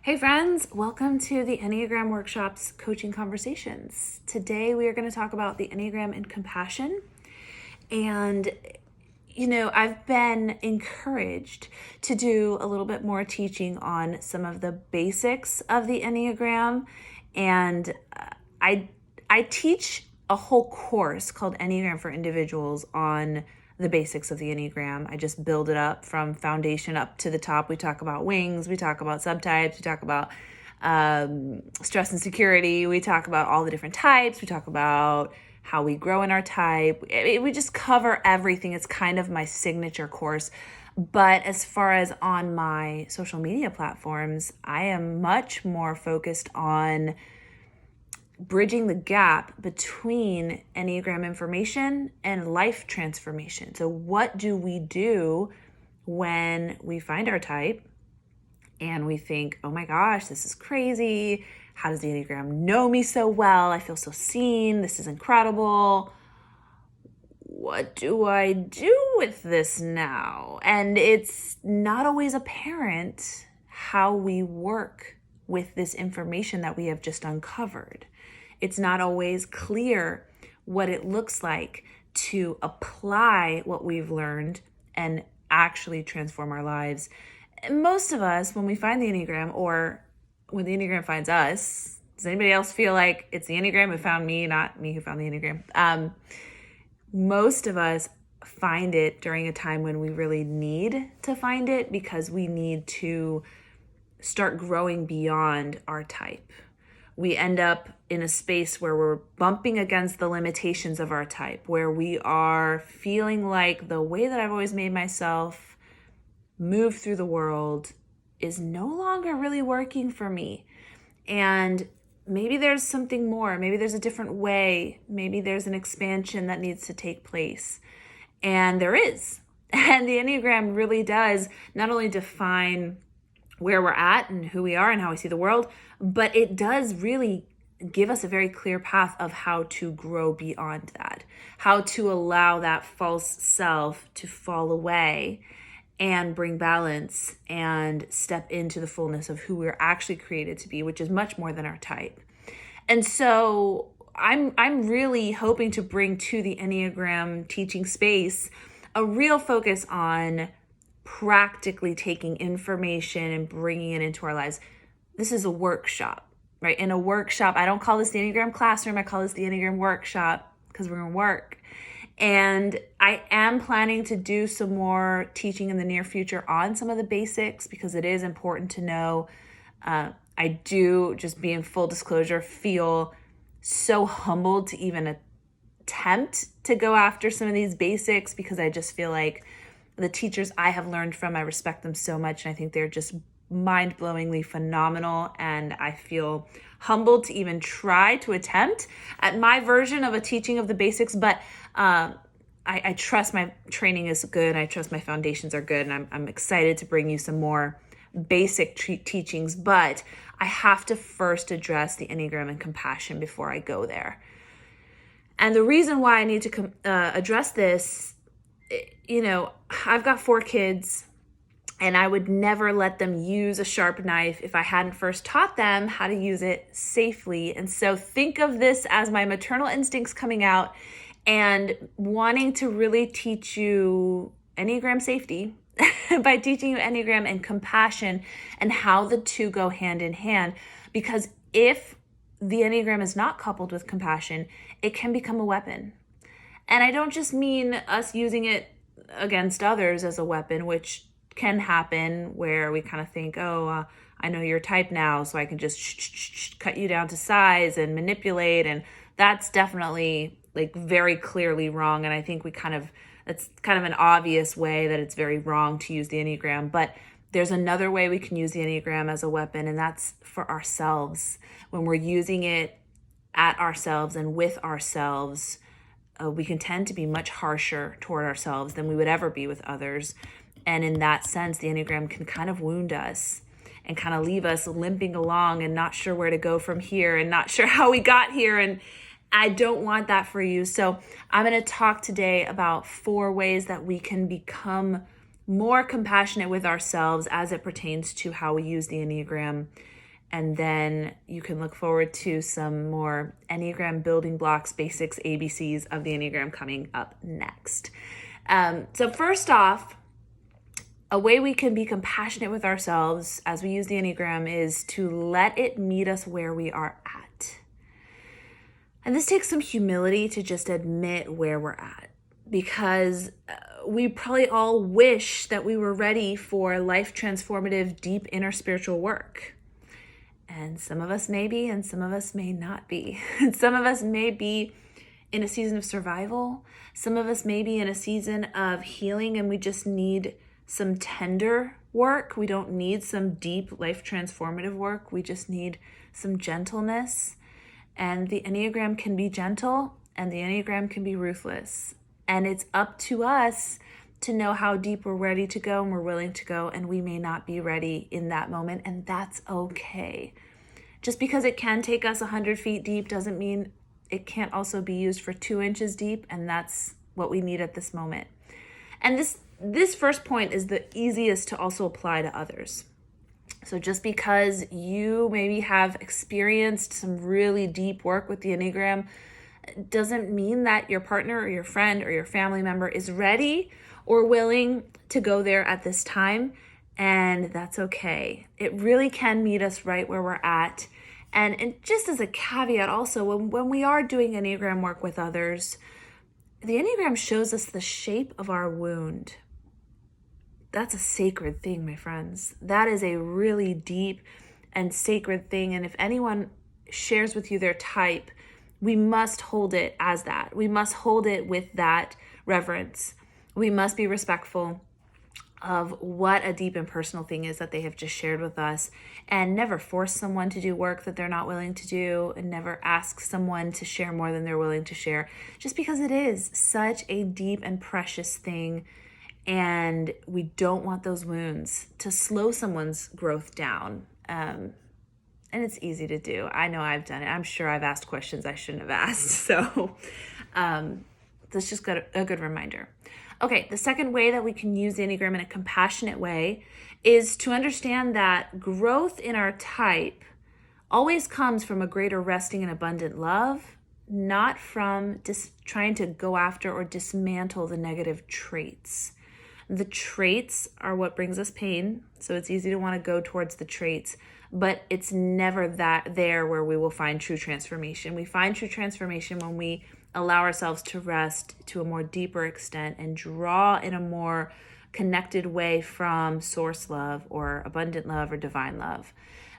Hey friends, welcome to the Enneagram Workshop's Coaching Conversations. Today we are going to talk about the Enneagram and Compassion. And, I've been encouraged to do a little bit more teaching on some of the basics of the Enneagram. And I teach a whole course called Enneagram for Individuals on the basics of the Enneagram. I just build it up from foundation up to the top. We talk about wings, we talk about subtypes, we talk about stress and security, we talk about all the different types, we talk about how we grow in our type. We just cover everything. It's kind of my signature course. But as far as on my social media platforms, I am much more focused on bridging the gap between Enneagram information and life transformation. So what do we do when we find our type and we think, oh my gosh, this is crazy. How does the Enneagram know me so well? I feel so seen. This is incredible. What do I do with this now? And it's not always apparent how we work with this information that we have just uncovered. It's not always clear what it looks like to apply what we've learned and actually transform our lives. And most of us, when we find the Enneagram, or when the Enneagram finds us, does anybody else feel like it's the Enneagram who found me, not me who found the Enneagram? Most of us find it during a time when we really need to find it because we need to start growing beyond our type. We end up in a space where we're bumping against the limitations of our type, where we are feeling like the way that I've always made myself move through the world is no longer really working for me. And maybe there's something more. Maybe there's a different way. Maybe there's an expansion that needs to take place. And there is. And the Enneagram really does not only define where we're at and who we are and how we see the world, but it does really give us a very clear path of how to grow beyond that, how to allow that false self to fall away and bring balance and step into the fullness of who we're actually created to be, which is much more than our type. And so I'm really hoping to bring to the Enneagram teaching space a real focus on practically taking information and bringing it into our lives. This is a workshop, right? In a workshop, I don't call this the Enneagram classroom. I call this the Enneagram workshop because we're going to work. And I am planning to do some more teaching in the near future on some of the basics because it is important to know. I do, just be in full disclosure, feel so humbled to even attempt to go after some of these basics because I just feel like the teachers I have learned from, I respect them so much. And I think they're just mind-blowingly phenomenal. And I feel humbled to even try to attempt at my version of a teaching of the basics. But I trust my training is good. I trust my foundations are good. And I'm excited to bring you some more basic teachings. But I have to first address the Enneagram and Compassion before I go there. And the reason why I need to address this, I've got 4 kids and I would never let them use a sharp knife if I hadn't first taught them how to use it safely. And so think of this as my maternal instincts coming out and wanting to really teach you Enneagram safety by teaching you Enneagram and Compassion and how the two go hand in hand. Because if the Enneagram is not coupled with compassion, it can become a weapon. And I don't just mean us using it against others as a weapon, which can happen where we kind of think, I know your type now, so I can just cut you down to size and manipulate. And that's definitely like very clearly wrong. And I think that's kind of an obvious way that it's very wrong to use the Enneagram. But there's another way we can use the Enneagram as a weapon, and that's for ourselves. When we're using it at ourselves and with ourselves, we can tend to be much harsher toward ourselves than we would ever be with others. And in that sense, the Enneagram can kind of wound us and kind of leave us limping along and not sure where to go from here and not sure how we got here. And I don't want that for you. So I'm going to talk today about 4 ways that we can become more compassionate with ourselves as it pertains to how we use the Enneagram. And then you can look forward to some more Enneagram building blocks, basics, ABCs of the Enneagram coming up next. So first off, a way we can be compassionate with ourselves as we use the Enneagram is to let it meet us where we are at. And this takes some humility to just admit where we're at, because we probably all wish that we were ready for life transformative, deep inner spiritual work. And some of us may be, and some of us may not be. And some of us may be in a season of survival. Some of us may be in a season of healing, and we just need some tender work. We don't need some deep life transformative work. We just need some gentleness. And the Enneagram can be gentle, and the Enneagram can be ruthless. And it's up to us to know how deep we're ready to go and we're willing to go, and we may not be ready in that moment, and that's okay. Just because it can take us 100 feet deep doesn't mean it can't also be used for 2 inches deep, and that's what we need at this moment. And this first point is the easiest to also apply to others. So just because you maybe have experienced some really deep work with the Enneagram doesn't mean that your partner or your friend or your family member is ready or willing to go there at this time, and that's okay. It really can meet us right where we're at. And just as a caveat also, when we are doing Enneagram work with others, the Enneagram shows us the shape of our wound. That's a sacred thing, my friends. That is a really deep and sacred thing. And if anyone shares with you their type, we must hold it as that. We must hold it with that reverence. We must be respectful of what a deep and personal thing is that they have just shared with us, and never force someone to do work that they're not willing to do, and never ask someone to share more than they're willing to share, just because it is such a deep and precious thing. And we don't want those wounds to slow someone's growth down. And it's easy to do. I know I've done it. I'm sure I've asked questions I shouldn't have asked. So that's just a good reminder. Okay, the second way that we can use the Enneagram in a compassionate way is to understand that growth in our type always comes from a greater resting and abundant love, not from trying to go after or dismantle the negative traits. The traits are what brings us pain, so it's easy to want to go towards the traits, but it's never there where we will find true transformation. We find true transformation when we allow ourselves to rest to a more deeper extent and draw in a more connected way from source love or abundant love or divine love.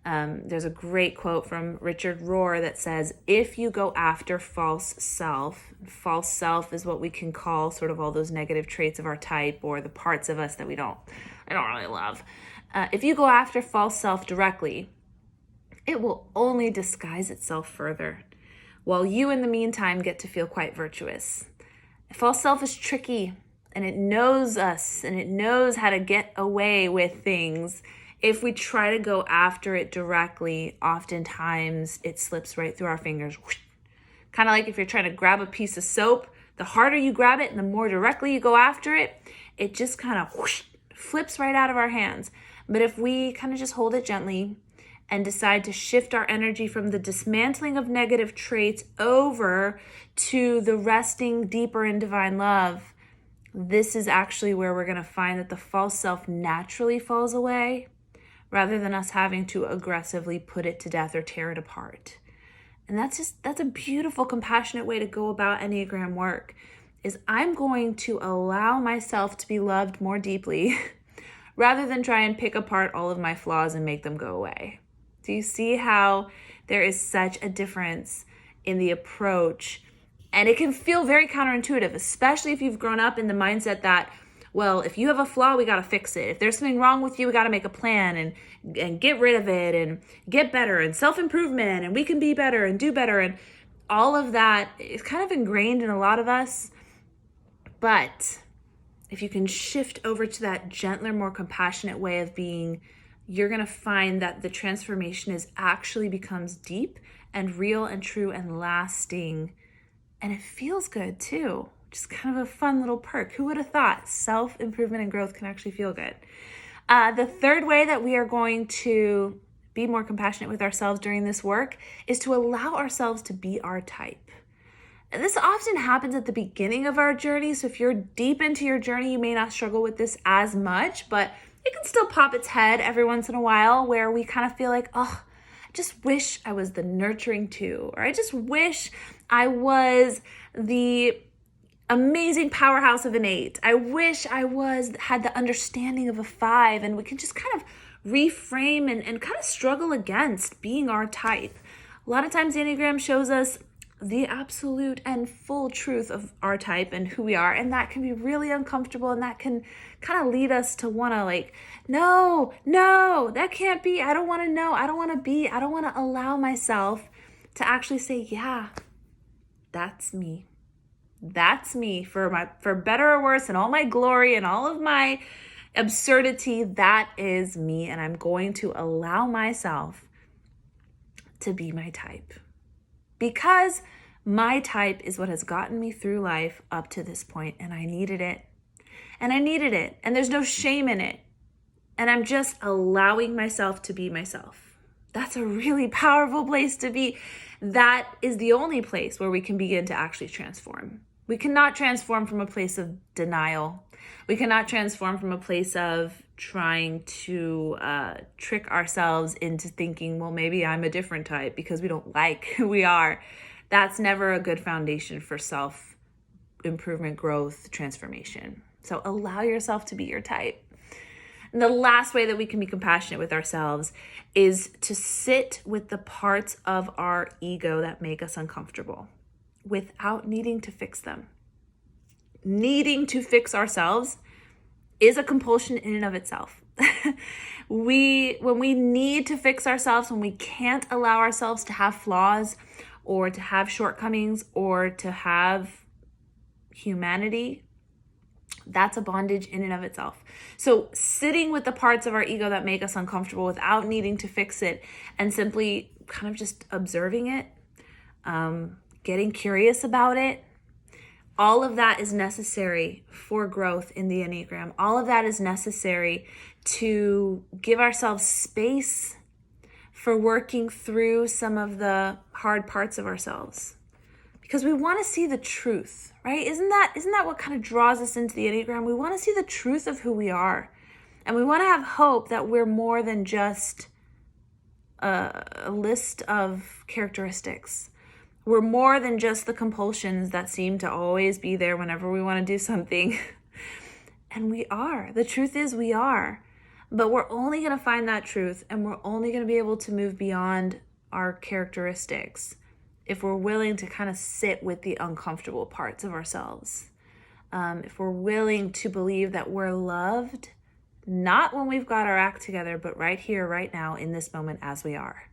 There's a great quote from Richard Rohr that says, if you go after false self is what we can call sort of all those negative traits of our type, or the parts of us that I don't really love. If you go after false self directly, it will only disguise itself further, while you in the meantime get to feel quite virtuous. False self is tricky, and it knows us, and it knows how to get away with things. If we try to go after it directly, oftentimes it slips right through our fingers. Kind of like if you're trying to grab a piece of soap, the harder you grab it and the more directly you go after it, it just kind of flips right out of our hands. But if we kind of just hold it gently and decide to shift our energy from the dismantling of negative traits over to the resting deeper in divine love, this is actually where we're going to find that the false self naturally falls away, rather than us having to aggressively put it to death or tear it apart. And that's a beautiful, compassionate way to go about Enneagram work, is I'm going to allow myself to be loved more deeply rather than try and pick apart all of my flaws and make them go away. Do you see how there is such a difference in the approach? And it can feel very counterintuitive, especially if you've grown up in the mindset that, well, if you have a flaw, we got to fix it. If there's something wrong with you, we got to make a plan and get rid of it and get better and self-improvement, and we can be better and do better. And all of that is kind of ingrained in a lot of us. But if you can shift over to that gentler, more compassionate way of being, you're going to find that the transformation actually becomes deep and real and true and lasting. And it feels good too. Just kind of a fun little perk. Who would have thought self-improvement and growth can actually feel good? The third way that we are going to be more compassionate with ourselves during this work is to allow ourselves to be our type. And this often happens at the beginning of our journey. So if you're deep into your journey, you may not struggle with this as much, but it can still pop its head every once in a while where we kind of feel like, oh, I just wish I was the nurturing 2, or I just wish I was the amazing powerhouse of an 8. I wish I had the understanding of a 5, and we can just kind of reframe and kind of struggle against being our type. A lot of times the Enneagram shows us the absolute and full truth of our type and who we are, and that can be really uncomfortable, and that can kind of lead us to want to like, no, that can't be. I don't want to know. I don't want to be. I don't want to allow myself to actually say, yeah, that's me. That's me for better or worse, and all my glory and all of my absurdity. That is me, and I'm going to allow myself to be my type, because my type is what has gotten me through life up to this point, and I needed it, and there's no shame in it, and I'm just allowing myself to be myself. That's a really powerful place to be. That is the only place where we can begin to actually transform. We cannot transform from a place of denial. We cannot transform from a place of trying to trick ourselves into thinking, well, maybe I'm a different type because we don't like who we are. That's never a good foundation for self-improvement, growth, transformation. So allow yourself to be your type. And the last way that we can be compassionate with ourselves is to sit with the parts of our ego that make us uncomfortable without needing to fix them. Needing to fix ourselves is a compulsion in and of itself. When we need to fix ourselves, when we can't allow ourselves to have flaws or to have shortcomings or to have humanity, that's a bondage in and of itself. So sitting with the parts of our ego that make us uncomfortable without needing to fix it and simply kind of just observing it, getting curious about it, all of that is necessary for growth in the Enneagram. All of that is necessary to give ourselves space for working through some of the hard parts of ourselves. Because we want to see the truth, right? Isn't that what kind of draws us into the Enneagram? We want to see the truth of who we are. And we want to have hope that we're more than just a list of characteristics. We're more than just the compulsions that seem to always be there whenever we want to do something. And we are. The truth is we are. But we're only going to find that truth, and we're only going to be able to move beyond our characteristics if we're willing to kind of sit with the uncomfortable parts of ourselves. If we're willing to believe that we're loved, not when we've got our act together, but right here, right now, in this moment as we are.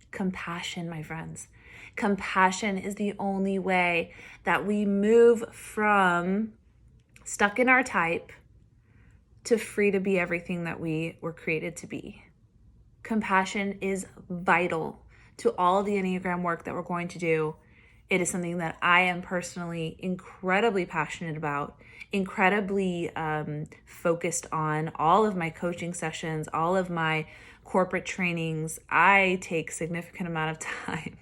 Compassion, my friends. Compassion is the only way that we move from stuck in our type to free to be everything that we were created to be. Compassion is vital to all the Enneagram work that we're going to do. It is something that I am personally incredibly passionate about, incredibly focused on. All of my coaching sessions, all of my corporate trainings, I take significant amount of time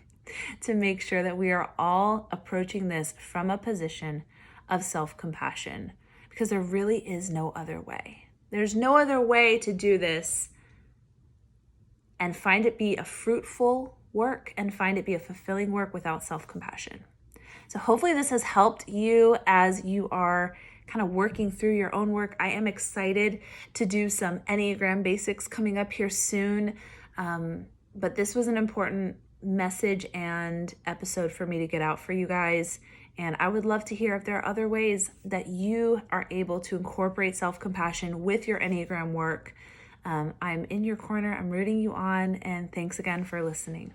to make sure that we are all approaching this from a position of self-compassion, because there really is no other way. There's no other way to do this and find it be a fruitful work and find it be a fulfilling work without self-compassion. So hopefully this has helped you as you are kind of working through your own work. I am excited to do some Enneagram basics coming up here soon. But this was an important message and episode for me to get out for you guys. And I would love to hear if there are other ways that you are able to incorporate self-compassion with your Enneagram work. I'm in your corner. I'm rooting you on. And thanks again for listening.